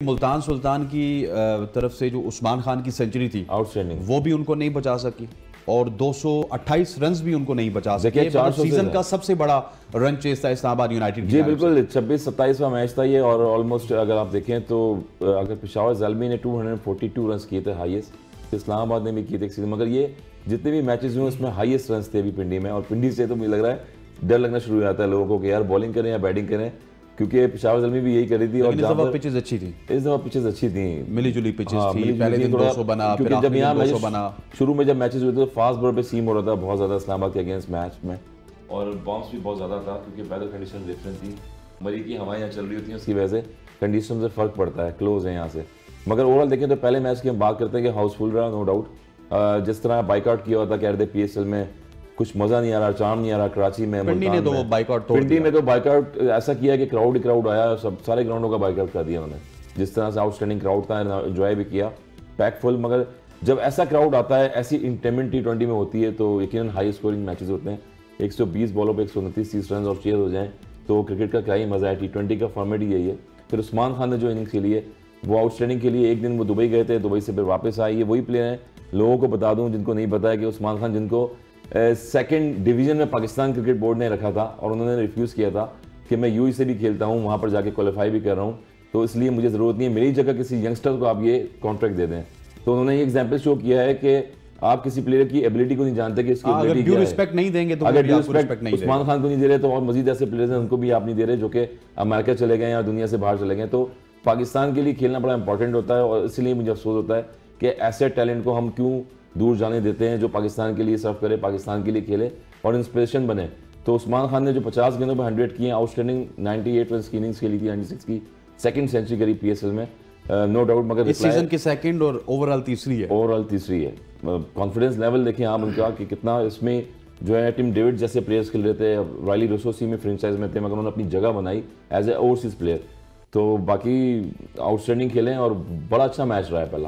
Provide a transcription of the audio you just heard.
मुल्तान सुल्तान की तरफ से जो उस्मान खान की सेंचुरी थी आउटस्टैंडिंग, वो भी उनको नहीं बचा सकी और 228 रन भी उनको नहीं बचा सके। देखिए 400 सीजन का सबसे बड़ा रन चेस था इस्लामाबाद यूनाइटेड की जी तरफ से। बिल्कुल 26-27वां मैच था ये और ऑलमोस्ट अगर आप देखें तो अगर पेशावर ज़ल्मी ने 242 रन किए थे हाईएस्ट, इस्लामाबाद ने भी किए थे एक सीजन, मगर ये जितने भी मैचेस हुए उसमें हाईएस्ट रन थे अभी पिंडी में। और पिंडी से तो मुझे लग रहा है डर लगना शुरू हो जाता है लोगों को कि यार बॉलिंग करें या बैटिंग करें, क्योंकि पेशावर ज़ल्मी भी यही कर रही थी। और इस दफा पिचेस अच्छी थी, इस दफा पिचेस अच्छी थी, मिली जुली पिचेस हाँ, थी। पहले दिन 200 बना, फिर जब यहाँ 200 बना। शुरू में जब मैचेस हुए थे तो फास्ट बॉल पे सीम हो रहा था बहुत ज़्यादा इस्लामाबाद के अगेंस्ट मैच में, और बाउंस भी बहुत ज़्यादा था क्योंकि वेदर कंडीशन डिफरेंट थी। मरी की हवाएं यहाँ चल रही होती हैं, उसकी वजह से कंडीशन से फ़र्क पड़ता है, क्लोज है यहाँ से। मगर ओवरऑल देखें तो पहले मैच की हम बात करते हैं कि हाउसफुल रहा, नो डाउट। जिस तरह बाइकआउट किया हुआ था, कह रहे थे PSL में कुछ मज़ा नहीं आ रहा, चार्म नहीं आ रहा। कराची में, पिंडी ने तो बाइकआउट तोड़ पिंडी में तो बाइकआउट ऐसा किया कि क्राउड आया, सब सारे ग्राउंडों का बाइकआउट कर दिया उन्होंने। जिस तरह से आउटस्टैंडिंग क्राउड था, एंजॉय भी किया, पैक फुल। मगर जब ऐसा क्राउड आता है, ऐसी इंटेनमेंट T20 में होती है तो यकीनन हाई स्कोरिंग मैचेस होते हैं। 120 बॉलों पे 129-30 रन और चेयर हो जाएं तो क्रिकेट का क्या ही मज़ा है। T20 का फॉर्मेट ही यही है। फिर उस्मान खान ने जो इनिंग्स खेली है वो आउटस्टैंडिंग के लिए, एक दिन वो दुबई गए थे, दुबई से फिर वापस आए। ये वही प्लेयर हैं, लोगों को बता दूं जिनको नहीं पता है, कि उस्मान खान जिनको सेकंड डिवीजन में पाकिस्तान क्रिकेट बोर्ड ने रखा था और उन्होंने रिफ्यूज़ किया था कि मैं यूई से भी खेलता हूँ, वहाँ पर जाके क्वालिफाई भी कर रहा हूँ, तो इसलिए मुझे ज़रूरत नहीं है, मेरी जगह किसी यंगस्टर को आप ये कॉन्ट्रैक्ट दे दें। तो उन्होंने ये एग्जाम्पल शो किया है कि आप किसी प्लेयर की एबिलिटी को नहीं जानते कि इसकी अगर ड्यू रिस्पेक्ट नहीं देंगे तो अगर ड्यू रिस्पेक्ट नहीं उस्मान खान को नहीं दे रहे तो और मजीद ऐसे प्लेयर्स हैं उनको भी आप नहीं दे रहे जो कि अमेरिका चले गए या दुनिया से बाहर चले गए। तो पाकिस्तान के लिए खेलना बड़ा इंपॉर्टेंट होता है और इसलिए मुझे अफसोस होता है कि ऐसे टैलेंट को हम क्यों दूर जाने देते हैं जो पाकिस्तान के लिए सर्व करे, पाकिस्तान के लिए खेले और इंस्पिरेशन बने। तो उस्मान खान ने जो 50 गेंदों पर 100 किए, आउटस्टैंडिंग 98 रन की इनिंग्स खेली थी, 96 की सेकंड सेंचुरी करी PSL में, नो डाउट। मगर इस सीजन की सेकंड और ओवरऑल तीसरी है। ओवरऑल तीसरी है। कॉन्फिडेंस लेवल देखिए आप उनका कि कितना इसमें जो है टिम डेविड जैसे प्लेयर्स खेल रहे थे, रायली रोसोसी में फ्रेंचाइज में थे, मगर उन्होंने अपनी जगह बनाई एज ए ओवरसीज प्लेयर। तो बाकी आउटस्टैंडिंग खेलें और बड़ा अच्छा मैच रहा है पहला।